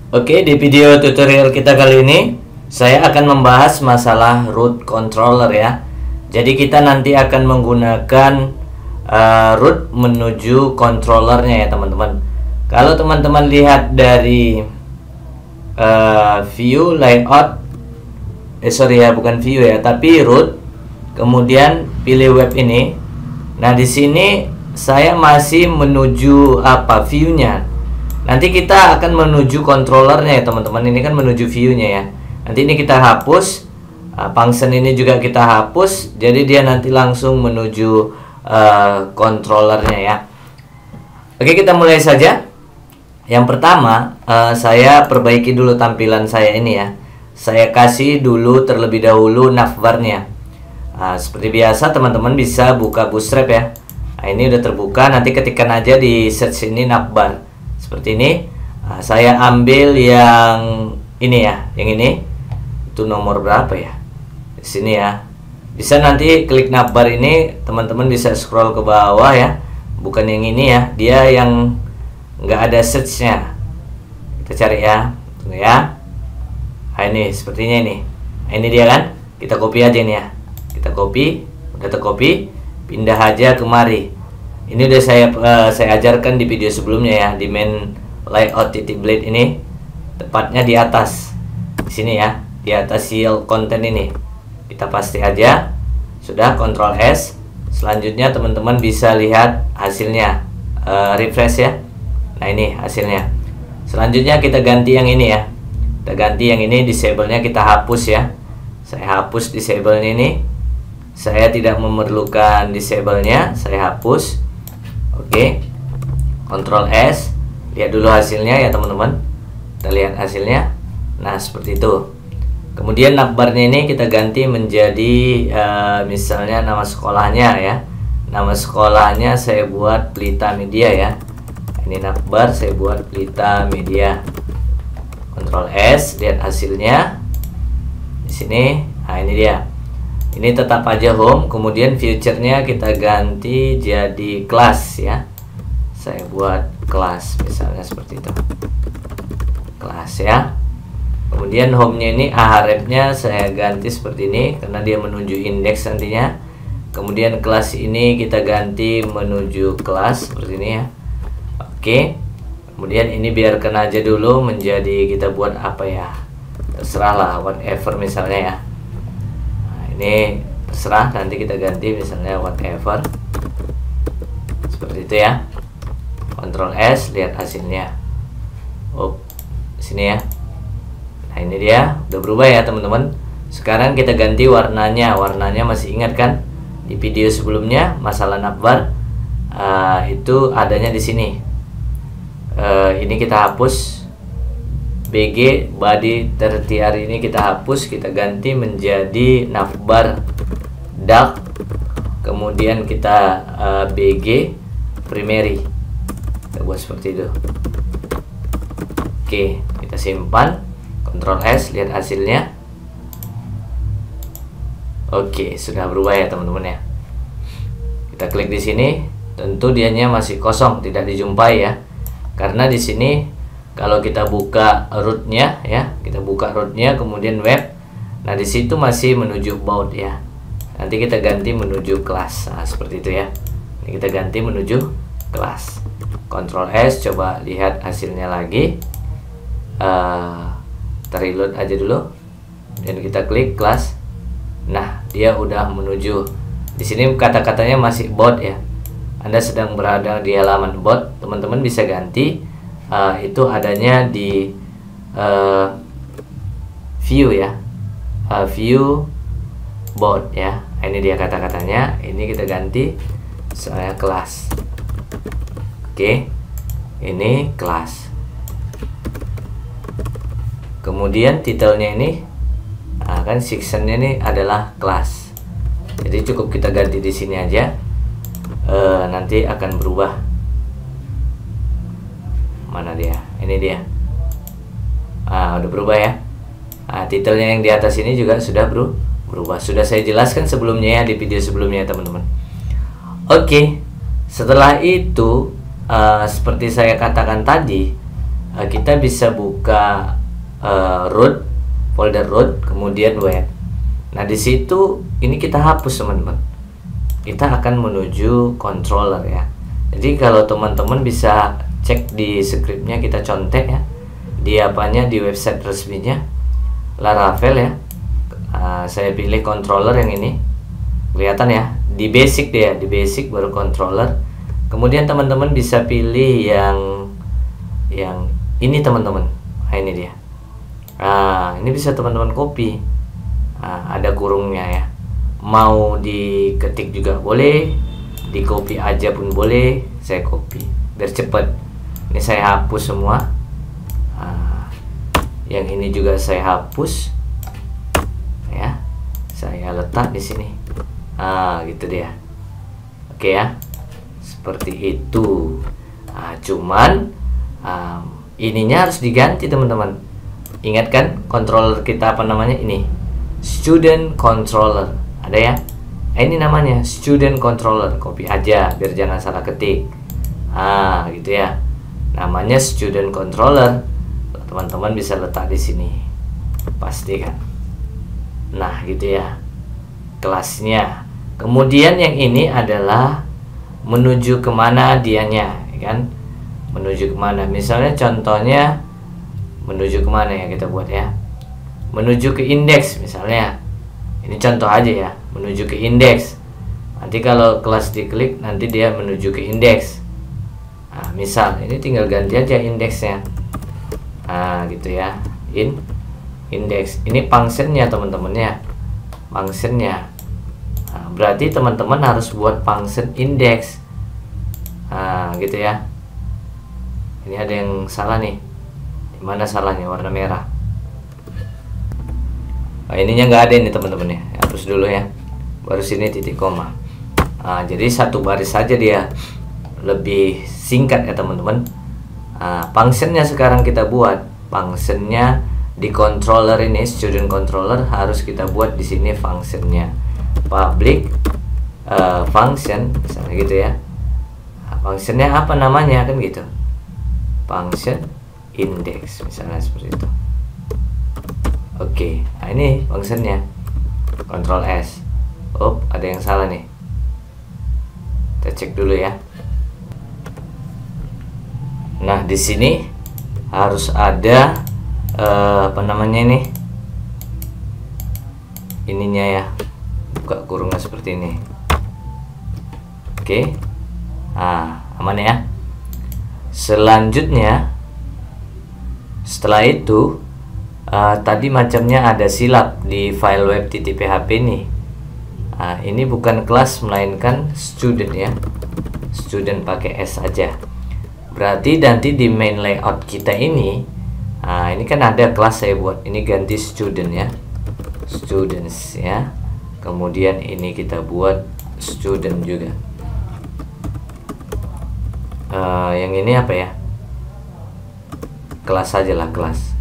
Oke, di video tutorial kita kali ini saya akan membahas masalah root controller ya. Jadi kita nanti akan menggunakan root menuju controllernya ya teman-teman. Kalau teman-teman lihat dari view layout, sorry ya, bukan view ya, tapi root, kemudian pilih web ini. Nah di sini saya masih menuju view-nya. Nanti kita akan menuju controllernya ya teman-teman. Ini kan menuju view-nya ya. Nanti ini kita hapus, function ini juga kita hapus. Jadi dia nanti langsung menuju controllernya ya. Oke, kita mulai saja. Yang pertama, saya perbaiki dulu tampilan saya ini ya. Saya kasih dulu terlebih dahulu navbarnya. Seperti biasa teman-teman bisa buka Bootstrap ya. Nah, ini udah terbuka. Nanti ketikkan aja di search ini navbar seperti ini. Saya ambil yang ini ya, yang ini itu nomor berapa ya, di sini ya. Bisa nanti klik navbar ini, teman-teman bisa scroll ke bawah ya, bukan yang ini ya, dia yang nggak ada searchnya. Kita cari ya, tunggu ya. Nah ini sepertinya ini. Nah, ini dia kan, kita copy aja ini ya, kita copy, udah tercopy, pindah aja kemari. Ini udah saya ajarkan di video sebelumnya ya, di main layout titik blade ini, tepatnya di atas, di sini ya, di atas seal content ini. Kita paste aja, sudah, Ctrl S. Selanjutnya teman-teman bisa lihat hasilnya, refresh ya. Nah ini hasilnya. Selanjutnya kita ganti yang ini ya, kita ganti yang ini, disable-nya kita hapus ya. Saya hapus disable-nya ini, saya tidak memerlukan disable-nya, saya hapus. Oke, Ctrl S, lihat dulu hasilnya ya teman-teman. Kita lihat hasilnya. Nah seperti itu. Kemudian navbarnya ini kita ganti menjadi misalnya nama sekolahnya ya. Nama sekolahnya saya buat Pelita Media ya. Ini navbar saya buat Pelita Media. Ctrl S, lihat hasilnya. Di sini, nah ini dia. Ini tetap aja home, kemudian future-nya kita ganti jadi kelas ya. Saya buat kelas misalnya seperti itu. Kelas ya. Kemudian home-nya ini ahref-nya saya ganti seperti ini karena dia menuju indeks nantinya. Kemudian kelas ini kita ganti menuju kelas seperti ini ya. Oke. Kemudian ini biarkan aja dulu menjadi, kita buat apa ya? Terserah lah, whatever misalnya ya. Ini terserah, nanti kita ganti misalnya whatever seperti itu ya. Ctrl S, lihat hasilnya. Sini ya. Nah ini dia, udah berubah ya teman-teman. Sekarang kita ganti warnanya. Warnanya masih ingat kan di video sebelumnya masalah navbar, itu adanya di sini. Ini kita hapus, BG body tertiary ini kita hapus, kita ganti menjadi navbar dark, kemudian kita BG primary, kita buat seperti itu. Oke, kita simpan, Ctrl S, lihat hasilnya. Oke, sudah berubah ya teman-teman ya. Kita klik di sini, tentu dianya masih kosong, tidak dijumpai ya, karena di sini kalau kita buka rootnya ya, kita buka rootnya kemudian web, nah di situ masih menuju about ya. Nanti kita ganti menuju kelas, nah seperti itu ya. Ini kita ganti menuju kelas. Ctrl S, coba lihat hasilnya lagi. Reload aja dulu, dan kita klik kelas. Nah dia udah menuju. Di sini kata-katanya masih about ya. Anda sedang berada di halaman about, teman-teman bisa ganti. Itu adanya di view ya, view board ya. Ini dia kata-katanya. Ini kita ganti saya kelas. Oke, ini kelas. Kemudian titelnya ini, kan sectionnya ini adalah kelas. Jadi cukup kita ganti di sini aja. Nanti akan berubah. Mana dia? Ini dia. Udah berubah ya. Titelnya yang di atas ini juga sudah berubah. Sudah saya jelaskan sebelumnya ya, di video sebelumnya teman-teman. Oke. Setelah itu seperti saya katakan tadi, kita bisa buka root, folder root, kemudian web. Nah di situ ini kita hapus teman-teman. Kita akan menuju controller ya. Jadi kalau teman-teman bisa cek di scriptnya, kita contek ya di apanya, di website resminya Laravel ya. Saya pilih controller yang ini, kelihatan ya, di basic dia, di basic baru controller. Kemudian teman-teman bisa pilih yang ini teman-teman. Nah ini dia. Ini bisa teman-teman copy. Ada kurungnya ya. Mau diketik juga boleh, di copy aja pun boleh. Saya copy biar cepet. Ini saya hapus semua. Yang ini juga saya hapus ya, saya letak di sini. Gitu dia. Oke ya, seperti itu. Cuman ininya harus diganti teman-teman. Ingat kan controller kita apa namanya ini? Student controller. Ada ya? Ini namanya student controller. Copy aja biar jangan salah ketik. Gitu ya. Namanya student controller. Teman-teman bisa letak di sini. Pasti kan? Nah, gitu ya. Kelasnya. Kemudian yang ini adalah menuju kemana dianya, kan? Menuju kemana? Misalnya contohnya menuju kemana ya kita buat ya? Menuju ke indeks misalnya. Ini contoh aja ya, menuju ke indeks. Nanti kalau kelas diklik nanti dia menuju ke indeks. Misal ini tinggal ganti aja indeksnya. Gitu ya. Indeks. Ini functionnya teman-teman ya. Functionnya. Berarti teman-teman harus buat function index. Gitu ya. Ini ada yang salah nih. Dimana salahnya? Warna merah. Ininya nggak ada ini teman-teman ya. Hapus dulu ya. Baru sini titik koma. Jadi satu baris saja dia. Lebih singkat ya teman-teman. Functionnya sekarang kita buat. Functionnya di controller ini, student controller, harus kita buat di sini functionnya. Public function misalnya gitu ya. Functionnya apa namanya kan gitu. Function index misalnya seperti itu. Oke, nah ini functionnya. Ctrl S. Ada yang salah nih. Kita cek dulu ya. Nah di sini harus ada apa namanya ini? Ininya ya. Buka kurungnya seperti ini. Oke. Aman ya. Selanjutnya, setelah itu tadi macamnya ada silap di file web.php ini. Ini bukan kelas melainkan student ya. Student pakai S saja. Berarti nanti di main layout kita ini, ini kan ada kelas saya buat. Ini ganti student ya. Students ya. Kemudian ini kita buat student juga. Yang ini apa ya? Kelas saja lah, kelas.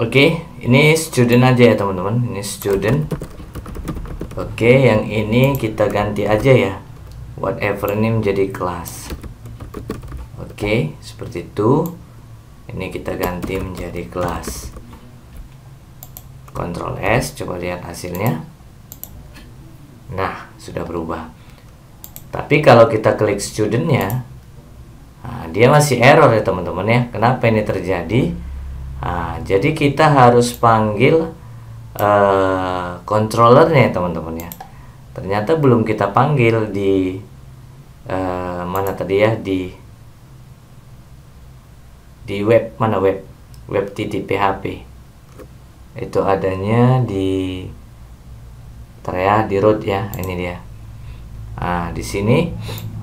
Oke, ini student aja ya teman-teman. Ini student. Oke, yang ini kita ganti aja ya. Whatever name jadi kelas. Oke, seperti itu. Ini kita ganti menjadi kelas. Ctrl S, coba lihat hasilnya. Nah, sudah berubah. Tapi kalau kita klik studentnya, dia masih error ya teman-teman ya. Kenapa ini terjadi? Jadi kita harus panggil controllernya teman-teman ya. Ternyata belum kita panggil di mana tadi ya, di web, mana web.php. Itu adanya di di root ya, ini dia. Di sini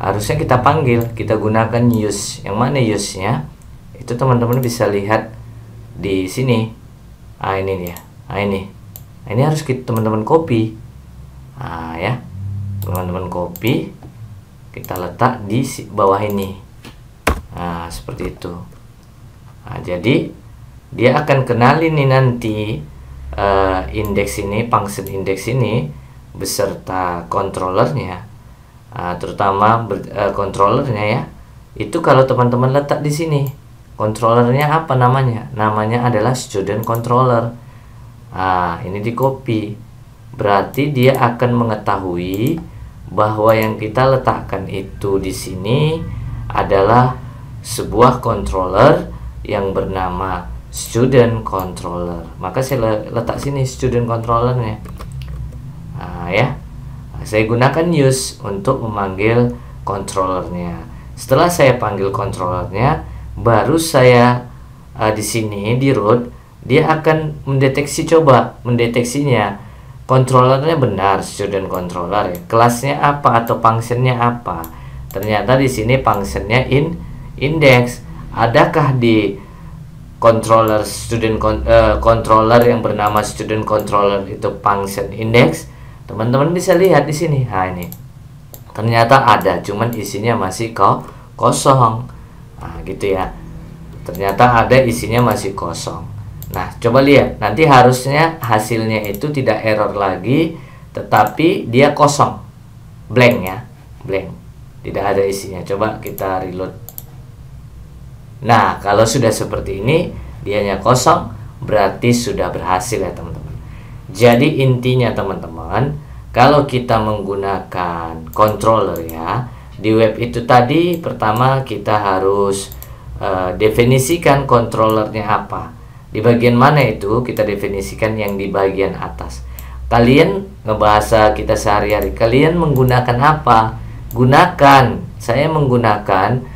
harusnya kita panggil, kita gunakan use. Yang mana use-nya? Itu teman-teman bisa lihat di sini. Ini dia. Ini harus teman-teman copy. Ya. Teman-teman copy, kita letak di bawah ini. Seperti itu. Jadi dia akan kenalin nih nanti indeks ini, function indeks ini beserta controllernya. terutama controllernya ya. Itu kalau teman-teman letak di sini, controllernya apa namanya? Namanya adalah student controller. Ini di copy. Berarti dia akan mengetahui bahwa yang kita letakkan itu di sini adalah sebuah controller yang bernama student controller. Maka saya letak sini student controllernya. Saya gunakan use untuk memanggil controllernya. Setelah saya panggil controllernya, baru saya di sini di root, dia akan mendeteksinya controllernya benar student controller ya. Kelasnya apa atau functionnya apa? Ternyata di sini functionnya index. Adakah di controller controller yang bernama student controller itu function index? Teman-teman bisa lihat di sini. Ini ternyata ada, cuman isinya masih kosong. Gitu ya. Ternyata ada, isinya masih kosong. Nah, coba lihat. Nanti harusnya hasilnya itu tidak error lagi, tetapi dia kosong. Blank ya. Blank. Tidak ada isinya. Coba kita reload. Nah, kalau sudah seperti ini, dianya kosong, berarti sudah berhasil ya teman-teman. Jadi intinya teman-teman, kalau kita menggunakan controller ya, di web itu tadi pertama kita harus definisikan controllernya apa. Di bagian mana itu kita definisikan yang di bagian atas. Kalian ngebahasa kita sehari-hari, kalian menggunakan apa? Gunakan. Saya menggunakan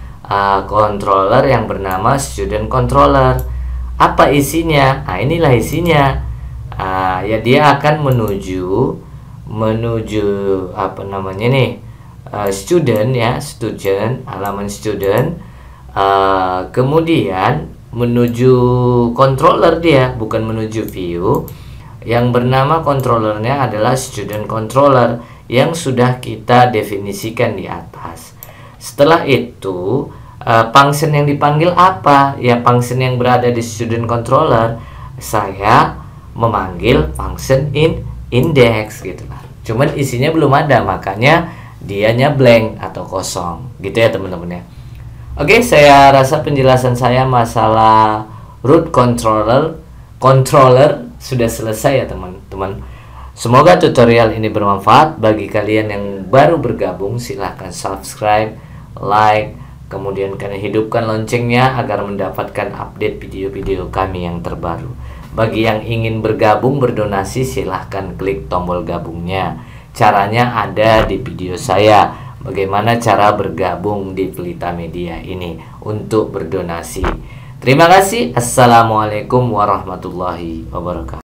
controller yang bernama student controller. Apa isinya? Inilah isinya. Ya dia akan menuju apa namanya nih? Student ya, halaman student. Kemudian menuju controller, dia bukan menuju view. Yang bernama controllernya adalah student controller yang sudah kita definisikan di atas. Setelah itu function yang dipanggil apa? Ya function yang berada di student controller, saya memanggil function index gitu lah. Cuman isinya belum ada, makanya dianya blank atau kosong gitu ya teman-teman ya. Oke, saya rasa penjelasan saya masalah root controller sudah selesai ya teman-teman. Semoga tutorial ini bermanfaat bagi kalian yang baru bergabung. Silahkan subscribe, like, kemudian kalian hidupkan loncengnya agar mendapatkan update video-video kami yang terbaru. Bagi yang ingin bergabung berdonasi, silahkan klik tombol gabungnya. Caranya ada di video saya. Bagaimana cara bergabung di Pelita Media ini untuk berdonasi. Terima kasih. Assalamualaikum warahmatullahi wabarakatuh.